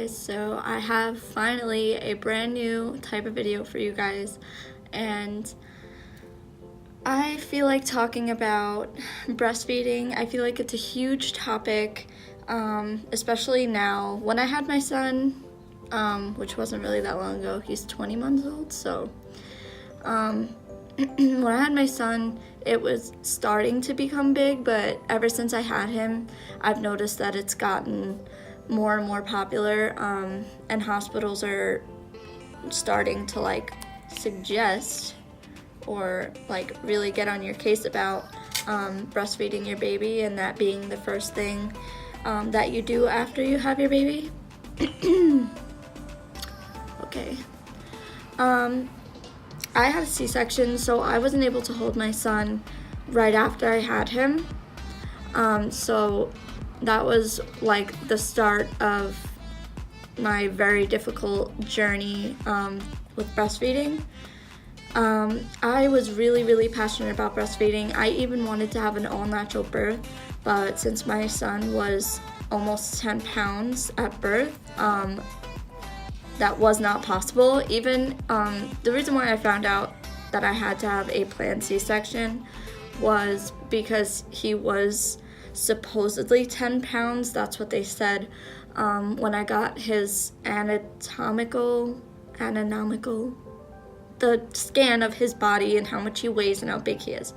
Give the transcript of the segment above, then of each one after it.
guys, so I have finally a brand new type of video for you guys, and I feel like talking about breastfeeding. I feel like it's a huge topic, especially now. When I had my son, which wasn't really that long ago, he's 20 months old, so when I had my son, it was starting to become big, but ever since I had him, I've noticed that it's gotten more and more popular, and hospitals are starting to suggest or really get on your case about breastfeeding your baby, and that being the first thing that you do after you have your baby. Okay. I had a C-section, so I wasn't able to hold my son right after I had him. So that was the start of my very difficult journey with breastfeeding. I was really passionate about breastfeeding. I even wanted to have an all-natural birth, but since my son was almost 10 pounds at birth, that was not possible. Even the reason why I found out that I had to have a planned C-section was because he was supposedly 10 pounds. That's what they said when I got his anatomical, the scan of his body and how much he weighs and how big he is.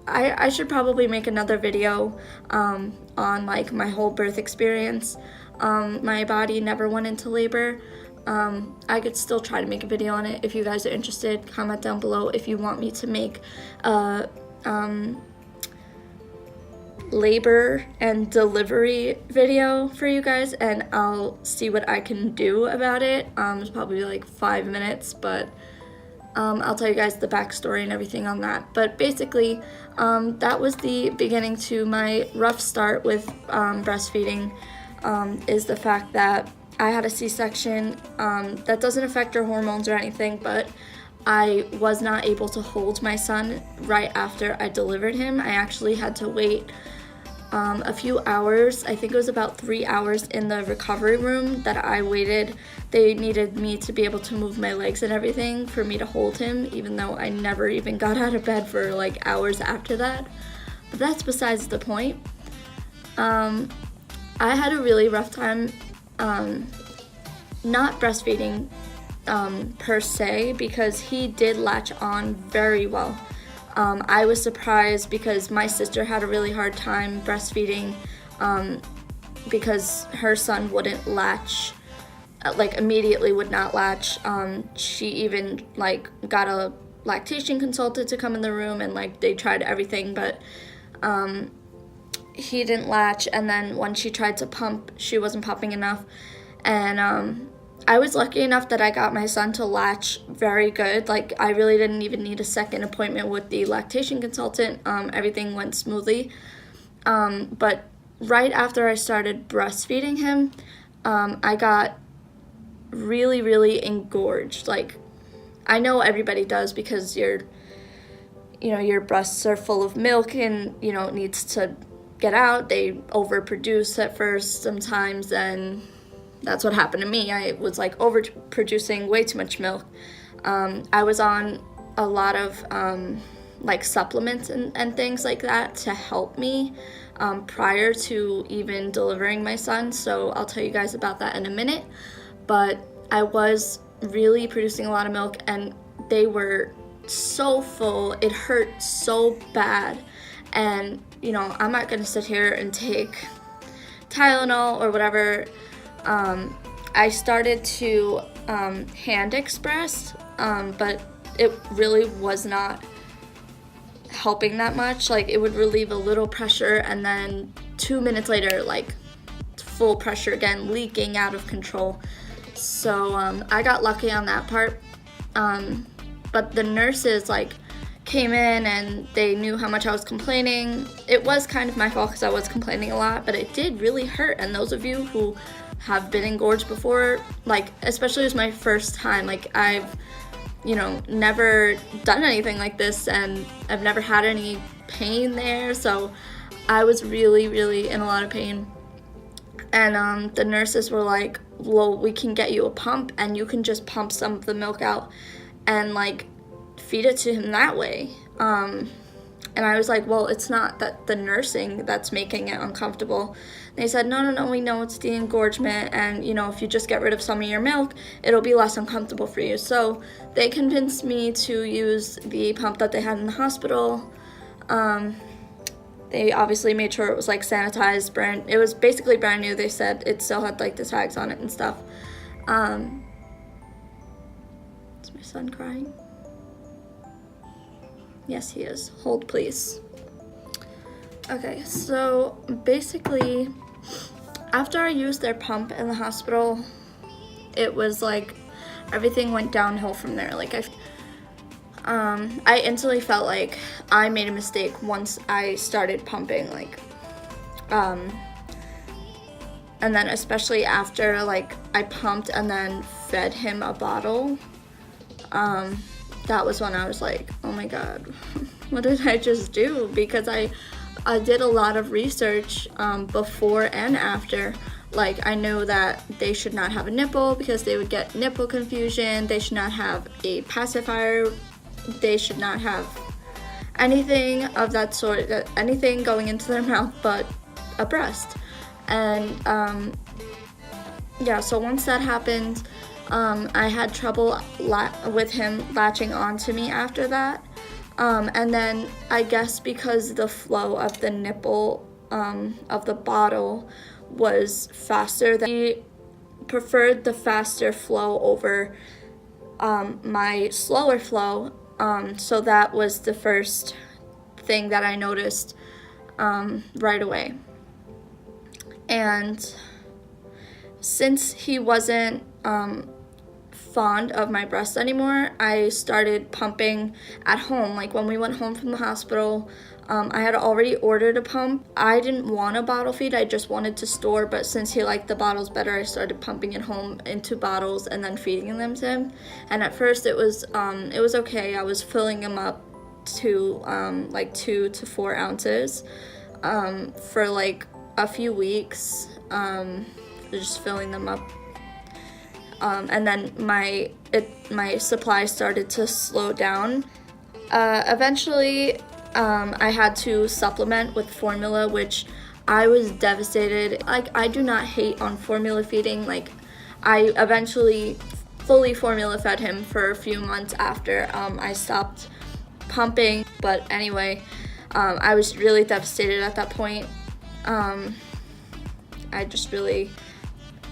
I should probably make another video on my whole birth experience. My body never went into labor. I could still try to make a video on it. If you guys are interested, comment down below if you want me to make a labor and delivery video for you guys, and I'll see what I can do about it. It's probably 5 minutes, but I'll tell you guys the backstory and everything on that. But basically, that was the beginning to my rough start with breastfeeding. Is the fact that I had a C-section. That doesn't affect your hormones or anything, but I was not able to hold my son right after I delivered him. I actually had to wait a few hours. I think it was about 3 hours in the recovery room that I waited. They needed me to be able to move my legs and everything for me to hold him, even though I never even got out of bed for hours after that. But that's besides the point. I had a really rough time not breastfeeding per se, because he did latch on very well. I was surprised because my sister had a really hard time breastfeeding because her son wouldn't latch, immediately would not latch. She even got a lactation consultant to come in the room, and they tried everything, but he didn't latch. And then when she tried to pump, she wasn't pumping enough. And I was lucky enough that I got my son to latch very good. I really didn't even need a second appointment with the lactation consultant. Everything went smoothly. But right after I started breastfeeding him, I got really engorged. I know everybody does, because your breasts are full of milk, and it needs to get out. They overproduce at first sometimes, and that's what happened to me. I was overproducing way too much milk. I was on a lot of supplements and things like that to help me prior to even delivering my son, so I'll tell you guys about that in a minute. But I was really producing a lot of milk, and they were so full. It hurt so bad. And I'm not gonna sit here and take Tylenol or whatever. I started to hand express, but it really was not helping that much. It would relieve a little pressure, and then 2 minutes later, full pressure again, leaking out of control. So I got lucky on that part. But the nurses came in, and they knew how much I was complaining. It was kind of my fault because I was complaining a lot, but it did really hurt. And those of you who have been engorged before, especially it was my first time, I've never done anything like this, and I've never had any pain there, so I was really in a lot of pain. And the nurses were like, well, we can get you a pump and you can just pump some of the milk out and like feed it to him that way. And I was like, well, it's not that the nursing that's making it uncomfortable. They said, no, we know it's the engorgement, and if you just get rid of some of your milk, it'll be less uncomfortable for you. So they convinced me to use the pump that they had in the hospital. They obviously made sure it was like sanitized, it was basically brand new. They said it still had like the tags on it and stuff. Is my son crying? Yes, he is. Hold, please. Okay, so basically, after I used their pump in the hospital, it was like everything went downhill from there. Like I instantly felt like I made a mistake once I started pumping, and then especially after like I pumped and then fed him a bottle, that was when I was like, oh my god, what did I just do? Because I did a lot of research before and after. Like, I know that they should not have a nipple because they would get nipple confusion. They should not have a pacifier. They should not have anything of that sort, anything going into their mouth but a breast. And yeah, so once that happened, I had trouble with him latching onto me after that. And then I guess because the flow of the nipple of the bottle was faster, he preferred the faster flow over my slower flow. So that was the first thing that I noticed right away. And since he wasn't fond of my breast anymore, I started pumping at home. Like when we went home from the hospital, I had already ordered a pump. I didn't want a bottle feed, I just wanted to store, but since he liked the bottles better, I started pumping at home into bottles and then feeding them to him. And at first it was okay. I was filling him up to like 2 to 4 ounces for like a few weeks, just filling them up. And then my supply started to slow down. Eventually, I had to supplement with formula, which I was devastated. Like, I do not hate on formula feeding. Like, I eventually fully formula fed him for a few months after I stopped pumping. But anyway, I was really devastated at that point.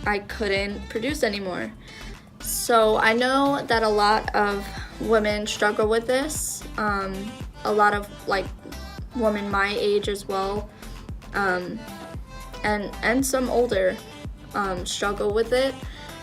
I couldn't produce anymore. So I know that a lot of women struggle with this. A lot of like women my age as well, and some older struggle with it.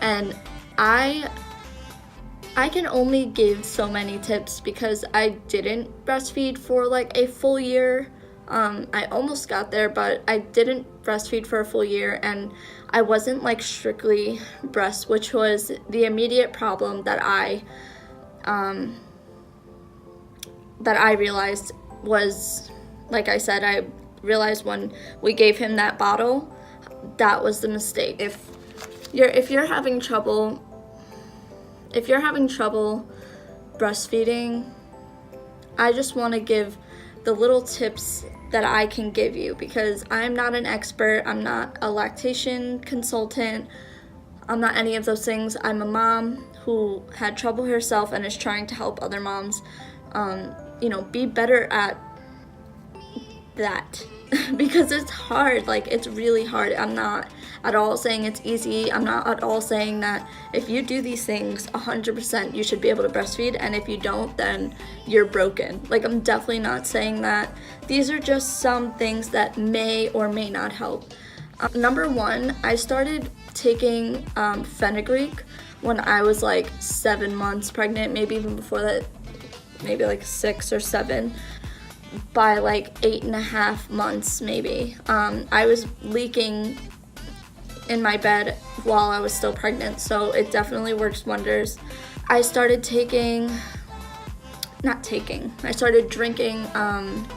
And I can only give so many tips because I didn't breastfeed for like a full year. I almost got there, but I didn't breastfeed for a full year, and I wasn't like strictly breast, which was the immediate problem that I realized was, like I said, I realized when we gave him that bottle, that was the mistake. If you're having trouble breastfeeding, I just want to give the little tips that I can give you, because I'm not an expert. I'm not a lactation consultant. I'm not any of those things. I'm a mom who had trouble herself and is trying to help other moms, be better at that because it's hard. Like, it's really hard. I'm not at all saying it's easy. I'm not at all saying that if you do these things 100% you should be able to breastfeed, and if you don't, then you're broken. Like, I'm definitely not saying that. These are just some things that may or may not help. Number one, I started taking fenugreek when I was like 7 months pregnant, maybe even before that, maybe like 6 or 7. By like 8.5 months maybe, I was leaking in my bed while I was still pregnant, so it definitely works wonders. I started drinking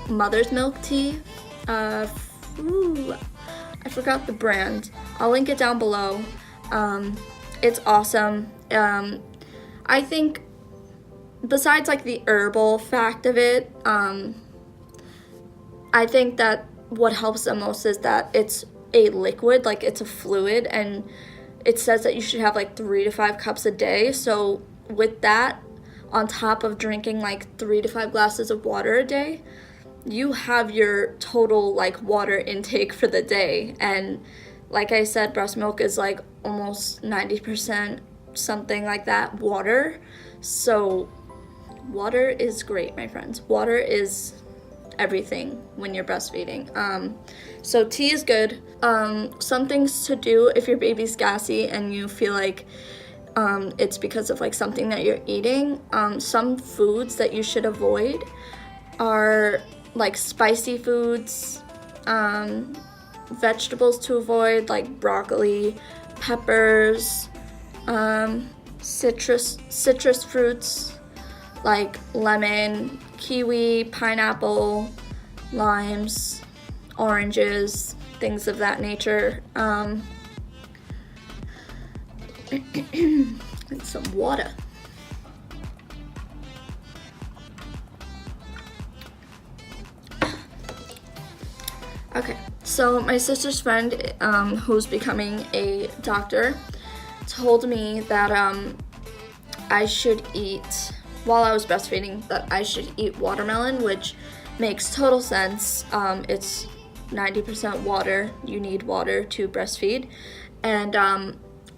mother's milk tea. I forgot the brand. I'll link it down below. It's awesome. I think besides like the herbal fact of it, I think that what helps the most is that it's a liquid, like it's a fluid, and it says that you should have like 3 to 5 cups a day. So with that, on top of drinking like 3 to 5 glasses of water a day, you have your total like water intake for the day. And like I said, breast milk is like almost 90%, something like that, water. So water is great, my friends. Water is everything when you're breastfeeding. So tea is good. Some things to do if your baby's gassy and you feel like it's because of like something that you're eating. Some foods that you should avoid are like spicy foods, vegetables to avoid like broccoli, peppers, citrus fruits like lemon, kiwi, pineapple, limes, oranges, things of that nature. And some water. Okay, so my sister's friend, who's becoming a doctor, told me that I should eat, while I was breastfeeding, that I should eat watermelon, which makes total sense. It's 90% water. You need water to breastfeed. And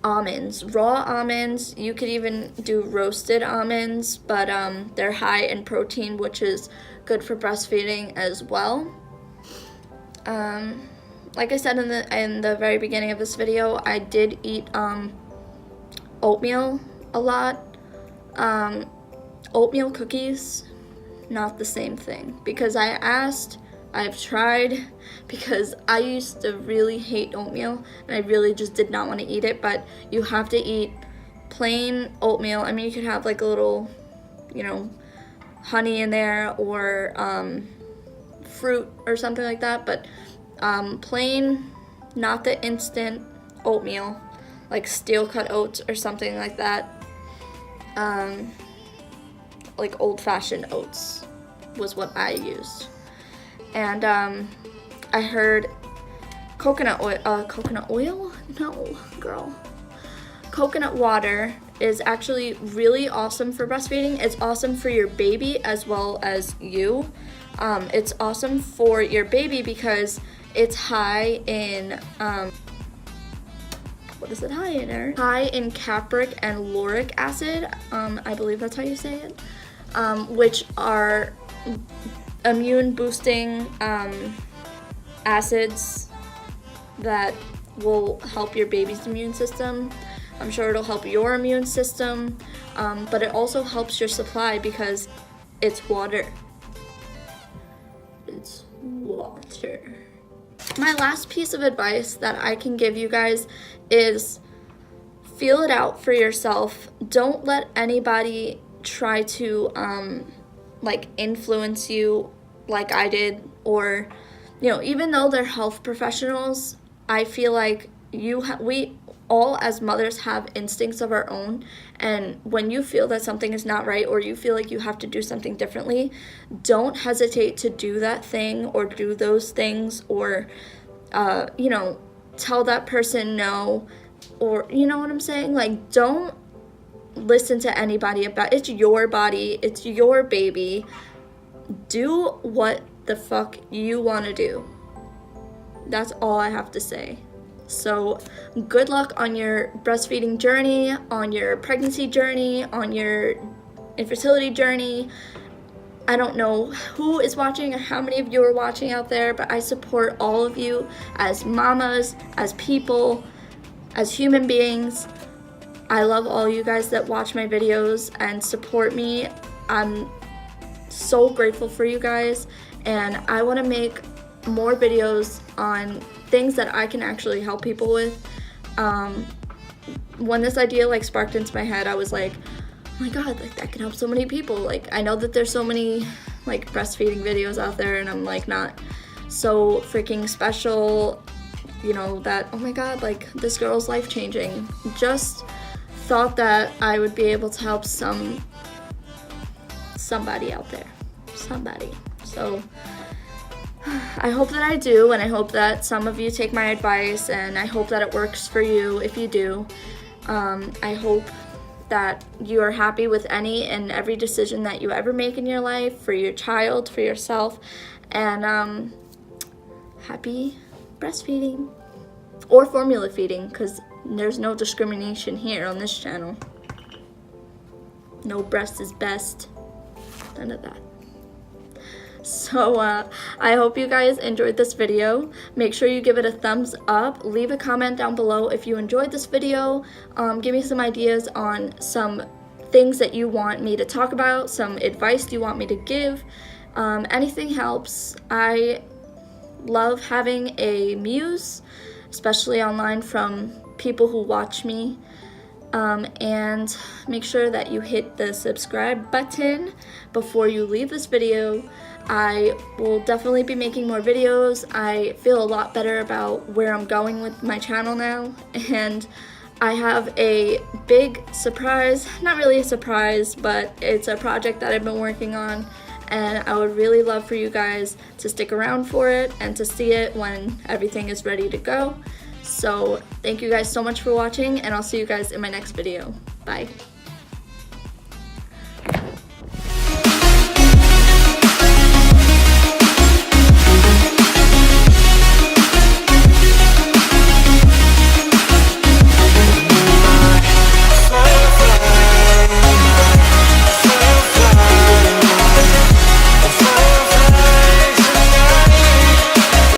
almonds, raw almonds. You could even do roasted almonds, but they're high in protein, which is good for breastfeeding as well. Like I said in the very beginning of this video, I did eat oatmeal a lot. Oatmeal cookies, not the same thing, because I've tried, because I used to really hate oatmeal and I really just did not want to eat it. But you have to eat plain oatmeal. I mean, you could have like a little, honey in there or fruit or something like that, but plain, not the instant oatmeal, like steel cut oats or something like that. Like old-fashioned oats was what I used. And I heard coconut oil? No, girl. Coconut water is actually really awesome for breastfeeding. It's awesome for your baby as well as you. It's awesome for your baby because it's high in, what is it high in there? High in capric and lauric acid, I believe that's how you say it, which are immune boosting acids that will help your baby's immune system. I'm sure it'll help your immune system, but it also helps your supply because it's water. It's water. My last piece of advice that I can give you guys is feel it out for yourself. Don't let anybody try to influence you like I did, or even though they're health professionals, I feel like we all as mothers have instincts of our own, and when you feel that something is not right or you feel like you have to do something differently, don't hesitate to do that thing or do those things, or tell that person no, or you know what I'm saying? Like, don't listen to anybody about it. It's your body, it's your baby. Do what the fuck you want to do. That's all I have to say. So good luck on your breastfeeding journey, on your pregnancy journey, on your infertility journey. I don't know who is watching or how many of you are watching out there, but I support all of you as mamas, as people, as human beings. I love all you guys that watch my videos and support me. I'm so grateful for you guys, and I want to make more videos on things that I can actually help people with. When this idea sparked into my head, I was like, oh my god, that can help so many people. I know that there's so many breastfeeding videos out there, and I'm not so freaking special. you know, that, oh my god, like, this girl's life changing. Just thought that I would be able to help somebody out there. Somebody. So I hope that I do, and I hope that some of you take my advice, and I hope that it works for you if you do. I hope that you are happy with any and every decision that you ever make in your life, for your child, for yourself, and happy breastfeeding or formula feeding, because there's no discrimination here on this channel. No breast is best. None of that. So I hope you guys enjoyed this video. Make sure you give it a thumbs up. Leave a comment down below if you enjoyed this video. Give me some ideas on some things that you want me to talk about, some advice you want me to give. Anything helps. I love having a muse, especially online, from people who watch me. And make sure that you hit the subscribe button before you leave this video. I will definitely be making more videos. I feel a lot better about where I'm going with my channel now, and I have a big surprise, not really a surprise, but it's a project that I've been working on, and I would really love for you guys to stick around for it and to see it when everything is ready to go. So thank you guys so much for watching, and I'll see you guys in my next video. Bye.